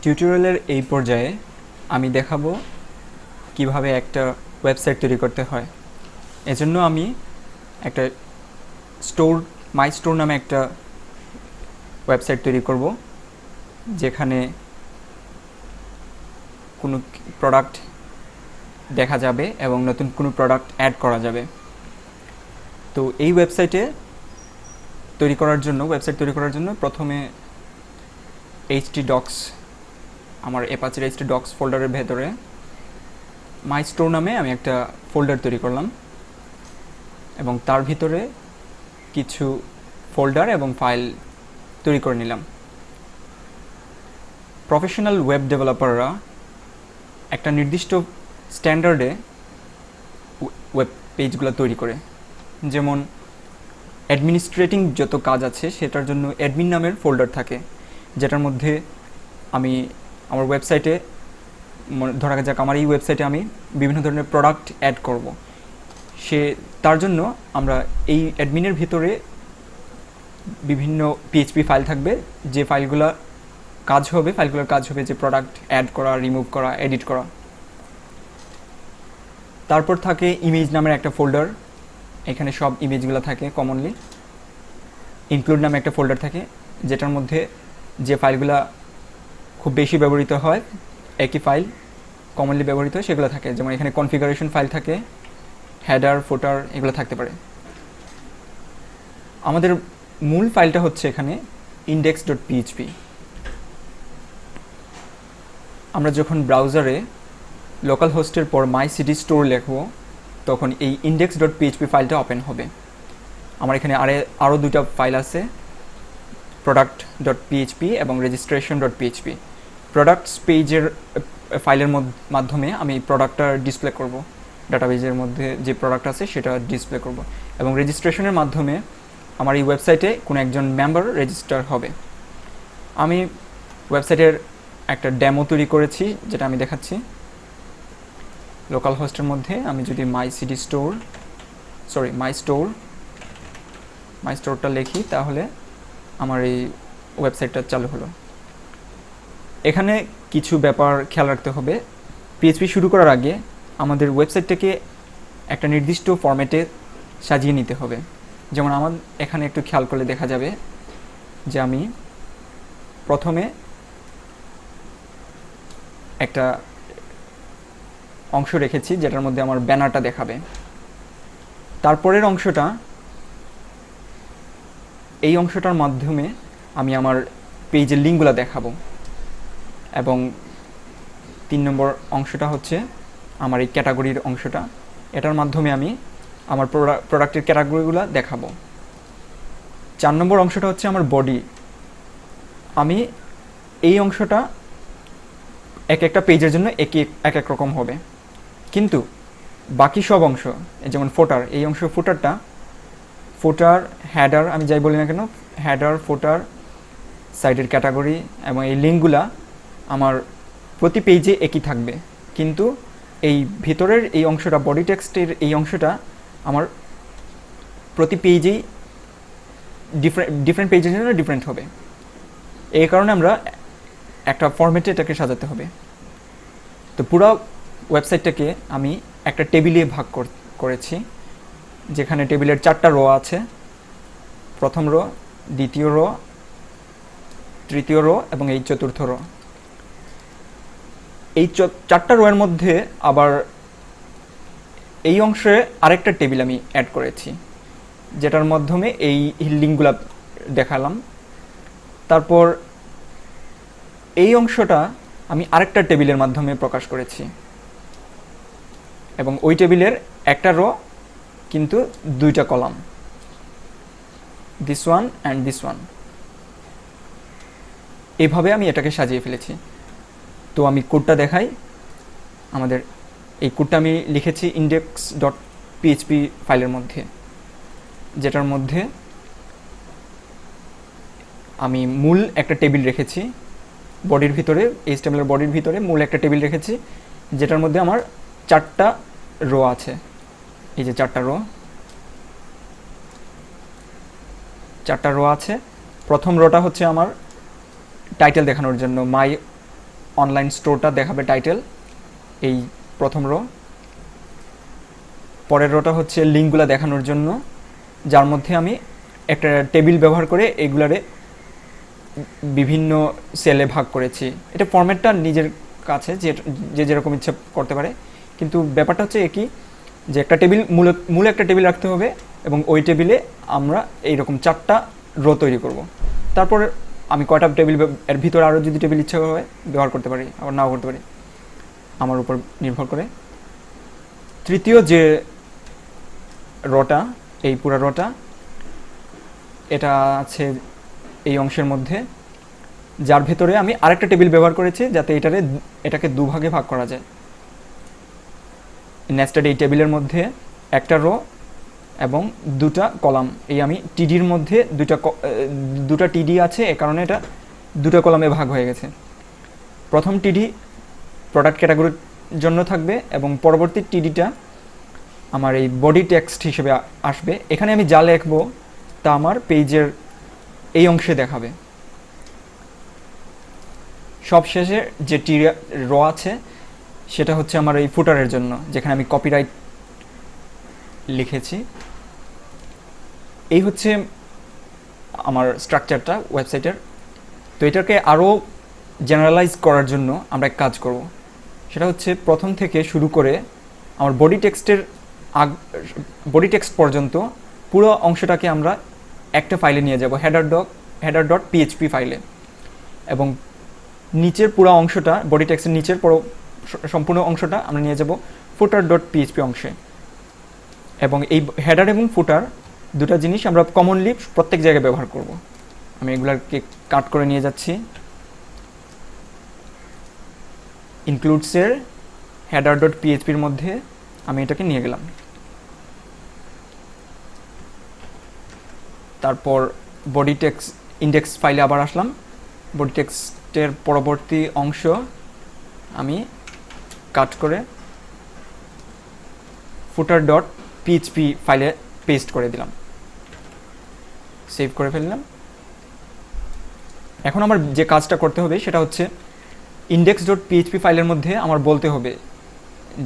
টিউটোরিয়ালের এই পর্যায়ে আমি দেখাবো কিভাবে একটা ওয়েবসাইট তৈরি করতে হয়। এজন্য আমি একটা স্টোর মাই স্টোর নামে একটা ওয়েবসাইট তৈরি করব, যেখানে কোনো প্রোডাক্ট দেখা যাবে এবং নতুন কোনো প্রোডাক্ট অ্যাড করা যাবে। তো এই ওয়েবসাইট তৈরি করার জন্য প্রথমে htdocs, আমার অ্যাপাচের htdocs ফোল্ডারের ভেতরে মাই স্টোর নামে আমি একটা ফোল্ডার তৈরি করলাম এবং তার ভিতরে কিছু ফোল্ডার এবং ফাইল তৈরি করে নিলাম। প্রফেশনাল ওয়েব ডেভেলপাররা একটা নির্দিষ্ট স্ট্যান্ডার্ডে ওয়েব পেজগুলো তৈরি করে, যেমন অ্যাডমিনিস্ট্রেটিং যত কাজ আছে সেটার জন্য অ্যাডমিন নামের ফোল্ডার থাকে, যেটার মধ্যে আমি আমার ওয়েবসাইটে, ধরা যাক আমার এই ওয়েবসাইটে আমি বিভিন্ন ধরনের প্রোডাক্ট অ্যাড করব, তার জন্য আমরা এই অ্যাডমিনের ভিতরে বিভিন্ন পিএইচপি ফাইল থাকবে, যে ফাইলগুলোর কাজ হবে যে প্রোডাক্ট অ্যাড করা, রিমুভ করা, এডিট করা। তারপর থাকে ইমেজ নামের একটা ফোল্ডার, এখানে সব ইমেজগুলো থাকে। কমনলি ইনক্লুড নামে একটা ফোল্ডার থাকে, যেটার মধ্যে যে ফাইলগুলো খুব বেশি ব্যবহৃত হয়, একই ফাইল কমনলি ব্যবহৃত হয় সেগুলো থাকে, যেমন এখানে কনফিগারেশন ফাইল থাকে, হেডার, ফুটার, এগুলো থাকতে পারে। আমাদের মূল ফাইলটা হচ্ছে এখানে index.php। আমরা যখন ব্রাউজারে লোকাল হোস্টের পর মাই সিটি স্টোর লিখব, তখন এই index.php ফাইলটা ওপেন হবে। আমার এখানে আরও দুটা ফাইল আছে, product.php এবং registration.php। প্রোডাক্টস পেজের ফাইলের মাধ্যমে আমি প্রোডাক্টটা ডিসপ্লে করব, ডাটাবেজের মধ্যে যে প্রোডাক্ট আছে সেটা ডিসপ্লে করব, এবং রেজিস্ট্রেশনের মাধ্যমে আমার এই ওয়েবসাইটে কোনো একজন মেম্বার রেজিস্টার হবে। আমি ওয়েবসাইটের একটা ডেমো তৈরি করেছি, যেটা আমি দেখাচ্ছি। লোকাল হোস্টের মধ্যে আমি যদি মাই স্টোরটা লিখি, তাহলে আমার এই ওয়েবসাইটটা চালু হলো। এখানে কিছু ব্যাপার খেয়াল রাখতে হবে। পিএইচপি শুরু করার আগে আমাদের ওয়েবসাইটটাকে একটা নির্দিষ্ট ফরম্যাটে সাজিয়ে নিতে হবে। যেমন আমার এখানে একটু খেয়াল করলে দেখা যাবে যে আমি প্রথমে একটা অংশ রেখেছি, যেটার মধ্যে আমার ব্যানারটা দেখাবে। তারপরের অংশটা, এই অংশটার মাধ্যমে আমি আমার পেজের লিঙ্কগুলো দেখাবো, এবং 3 নম্বর অংশটা হচ্ছে আমার এই ক্যাটাগরির অংশটা, এটার মাধ্যমে আমি আমার প্রোডাক্টের ক্যাটাগরিগুলো দেখাবো। 4 নম্বর অংশটা হচ্ছে আমার বডি। আমি এই অংশটা এক একটা পেজের জন্য এক এক রকম হবে, কিন্তু বাকি সব অংশ, যেমন ফুটার, এই অংশ ফুটার, হেডার, আমি যাই বলি না কেন, হেডার, ফুটার, সাইটের ক্যাটাগরি এবং এই লিঙ্কগুলা আমার প্রতি পেজে একই থাকবে, কিন্তু এই ভিতরের এই অংশটা, বডি টেক্সটের এই অংশটা আমার প্রতি পেজেই ডিফারেন্ট পেজের জন্য ডিফারেন্ট হবে। এই কারণে আমরা একটা ফরম্যাটে এটাকে সাজাতে হবে। তো পুরো ওয়েবসাইটটাকে আমি একটা টেবিলে ভাগ করেছি, যেখানে টেবিলের 4টা রো আছে, প্রথম রো, দ্বিতীয় রো, তৃতীয় রো এবং এই চতুর্থ রো। এই 4টা রো এর মধ্যে আবার এই অংশে আরেকটা টেবিল আমি অ্যাড করেছি, যেটার মাধ্যমে এই লিঙ্কগুলো দেখালাম। তারপর এই অংশটা আমি আরেকটা টেবিলের মাধ্যমে প্রকাশ করেছি, এবং ওই টেবিলের একটা রো কিন্তু 2টা column, this one and this one. এইভাবে আমি এটাকে সাজিয়ে ফেলেছি। তো আমি কোডটা দেখাই। আমাদের এই কোডটা আমি লিখেছি index.php ফাইলের মধ্যে, যেটার মধ্যে আমি মূল একটা টেবিল রেখেছি বডির ভিতরে, HTML বডির ভিতরে মূল একটা টেবিল রেখেছি, যেটার মধ্যে আমার 4টা রো আছে। এই যে 4টা রো আছে। প্রথম রোটা হচ্ছে আমার টাইটেল দেখানোর জন্য, মাই অনলাইন স্টোরটা দেখাবে টাইটেল, এই প্রথম রো। পরের রোটা হচ্ছে লিঙ্কগুলো দেখানোর জন্য, যার মধ্যে আমি একটা টেবিল ব্যবহার করে এইগুলারে বিভিন্ন সেলে ভাগ করেছি। এটা ফরম্যাটটা নিজের কাছে, যে যেরকম ইচ্ছা করতে পারে, কিন্তু ব্যাপারটা হচ্ছে একই, যে একটা টেবিল মূল একটা টেবিল রাখতে হবে এবং ওই টেবিলে আমরা এইরকম 4টা রো তৈরি করব। তারপর আমি কয়টা টেবিল এর ভিতরে আরও যদি টেবিল ইচ্ছা হয় ব্যবহার করতে পারি, আবার নাও করতে পারি, আমার উপর নির্ভর করে। তৃতীয় যে রোটা, এই পুরো রোটা, এটা আছে এই অংশের মধ্যে, যার ভেতরে আমি আরেকটা টেবিল ব্যবহার করেছি যাতে এটাকে দুভাগে ভাগ করা যায়। নেস্টেড এই টেবিলের মধ্যে একটা রো এবং 2টা কলাম, এই আমি টিডির মধ্যে দুটা টিডি আছে, এ কারণে এটা 2টা কলামে ভাগ হয়ে গেছে। প্রথম টিডি প্রোডাক্ট ক্যাটাগরির জন্য থাকবে এবং পরবর্তী টিডিটা আমার এই বডি টেক্সট হিসেবে আসবে। এখানে আমি যা লিখবো তা আমার পেজের এই অংশে দেখাবে। সবশেষে যে র আছে সেটা হচ্ছে আমার এই ফুটারের জন্য, যেখানে আমি কপিরাইট লিখেছি। এই হচ্ছে আমার স্ট্রাকচারটা ওয়েবসাইটের। তো এটাকে আরও জেনারেলাইজ করার জন্য আমরা এক কাজ করব, সেটা হচ্ছে প্রথম থেকে শুরু করে আমার বডি টেক্সট পর্যন্ত পুরো অংশটাকে আমরা একটা ফাইলে নিয়ে যাব, হেডার ডট পিএইচপি ফাইলে, এবং নিচের পুরো অংশটা, বডি টেক্সটের নিচের সম্পূর্ণ অংশটা আমরা নিয়ে যাব ফুটার ডট পিএইচপি অংশে। এবং এই হেডার এবং ফুটার দুটা জিনিস আমরা কমনলি প্রত্যেক জায়গায় ব্যবহার করব। আমি এগুলাকে কাট করে নিয়ে যাচ্ছি। ইনক্লুডসের হেডার ডট পিএইচপির মধ্যে আমি এটাকে নিয়ে গেলাম। তারপর বডি টেক্সট ইন্ডেক্স ফাইলে আবার আসলাম। বডি টেক্সটের পরবর্তী অংশ আমি কাট করে ফুটার ডট পিএইচপি ফাইলে পেস্ট করে দিলাম, সেভ করে ফেললাম। এখন আমার যে কাজটা করতে হবে সেটা হচ্ছে ইন্ডেক্স ডট পিএইচপি ফাইলের মধ্যে আমার বলতে হবে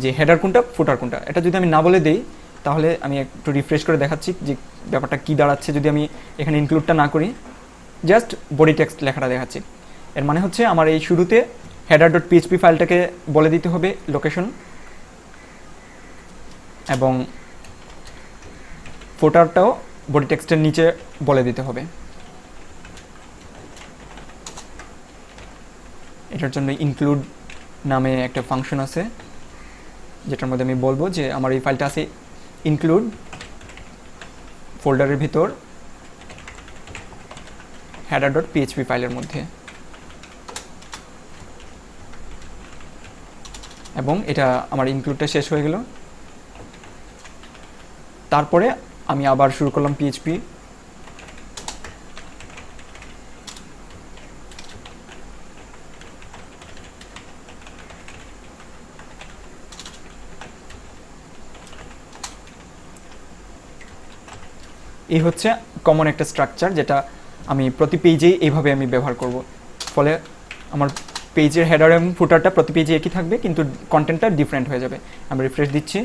যে হেডার কোনটা, ফুটার কোনটা। এটা যদি আমি না বলে দেই তাহলে আমি একটু রিফ্রেশ করে দেখাচ্ছি যে ব্যাপারটা কী দাঁড়াচ্ছে। যদি আমি এখানে ইনক্লুডটা না করি, জাস্ট বডি টেক্সট লেখাটা দেখাচ্ছি, এর মানে হচ্ছে আমার এই শুরুতে হেডার ডট পিএইচপি ফাইলটাকে বলে দিতে হবে লোকেশন, এবং ফুটারটাও বডি টেক্সটের নিচে বলে দিতে হবে। এটার জন্য ইনক্লুড নামে একটা ফাংশন আছে, যেটার মধ্যে আমি বলবো যে আমার এই ফাইলটা আছে ইনক্লুড ফোল্ডারের ভিতর হেডার ডট পিএইচপি ফাইলের মধ্যে, এবং এটা আমার ইনক্লুডটা শেষ হয়ে গেল। তারপরে আমি আবার শুরু করলাম পিএইচপি। এই হচ্ছে কমন একটা স্ট্রাকচার, যেটা আমি প্রতি পেজেই এইভাবে আমি ব্যবহার করব। ফলে আমার পেজের হেডার এবং ফুটারটা প্রতি পেজে একই থাকবে, কিন্তু কন্টেন্টটা ডিফারেন্ট হয়ে যাবে। আমি রিফ্রেশ দিচ্ছি,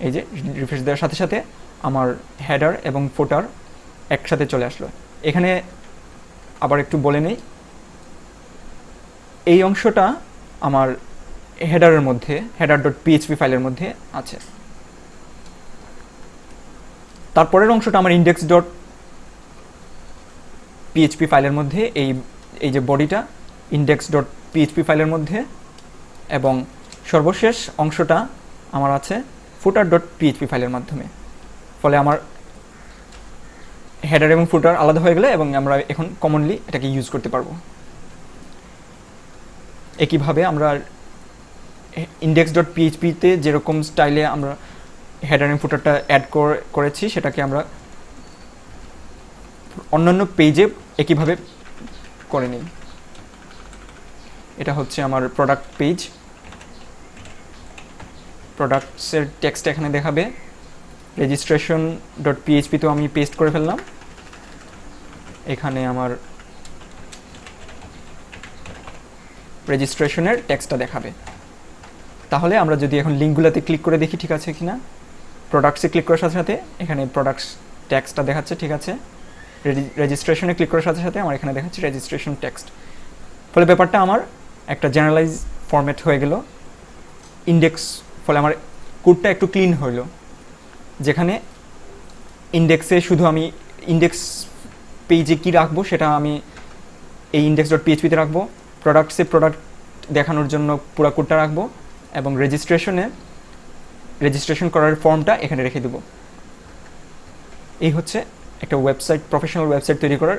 এই যে রিফ্রেশ দেওয়ার সাথে সাথে আমার হেডার এবং ফুটার একসাথে চলে আসলো। এখানে আবার একটু বলে নেই, এই অংশটা আমার হেডারের মধ্যে, হেডার ডট পিএইচপি ফাইলের মধ্যে আছে। তারপরের অংশটা আমার ইন্ডেক্স ডট পিএইচপি ফাইলের মধ্যে, এই যে বডিটা ইন্ডেক্স ডট পিএইচপি ফাইলের মধ্যে, এবং সর্বশেষ অংশটা আমার আছে ফুটার ডট পিএইচপি ফাইলের মাধ্যমে। ফলে আমার হেডার এবং ফুটার আলাদা হয়ে গেলে, এবং আমরা এখন কমনলি এটাকে ইউজ করতে পারবো। একইভাবে আমরা ইন্ডেক্স ডট পিএইচপিতে যেরকম স্টাইলে আমরা হেডার এবং ফুটারটা অ্যাড করেছি, সেটাকে আমরা অন্যান্য পেজে একইভাবে করে নিই। এটা হচ্ছে আমার প্রোডাক্ট পেজ। প্রোডাক্টসের টেক্সট এখানে দেখাবে। রেজিস্ট্রেশন ডট পিএইচপি তো আমি পেস্ট করে ফেললাম। এখানে আমার রেজিস্ট্রেশনের টেক্সটটা দেখাবে। তাহলে আমরা যদি এখন লিঙ্কগুলোতে ক্লিক করে দেখি ঠিক আছে কিনা, প্রোডাক্টসে ক্লিক করার সাথে সাথে এখানে প্রোডাক্টস টেক্সটটা দেখাচ্ছে, ঠিক আছে। রেজিস্ট্রেশনে ক্লিক করার সাথে সাথে আমার এখানে দেখাচ্ছে রেজিস্ট্রেশন টেক্সট। ফলে ব্যাপারটা আমার একটা জেনারেলাইজ ফরম্যাট হয়ে গেল ইন্ডেক্স, ফলে আমার কোডটা একটু ক্লিন হইল, যেখানে ইন্ডেক্সে শুধু আমি ইন্ডেক্স পেজে কী রাখবো সেটা আমি এই index.php-তে রাখবো, প্রোডাক্টসে প্রোডাক্ট দেখানোর জন্য পুরো কোডটা রাখবো, এবং রেজিস্ট্রেশন করার ফর্মটা এখানে রেখে দেবো। এই হচ্ছে একটা ওয়েবসাইট, প্রফেশনাল ওয়েবসাইট তৈরি করার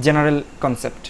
জেনারেল কনসেপ্ট।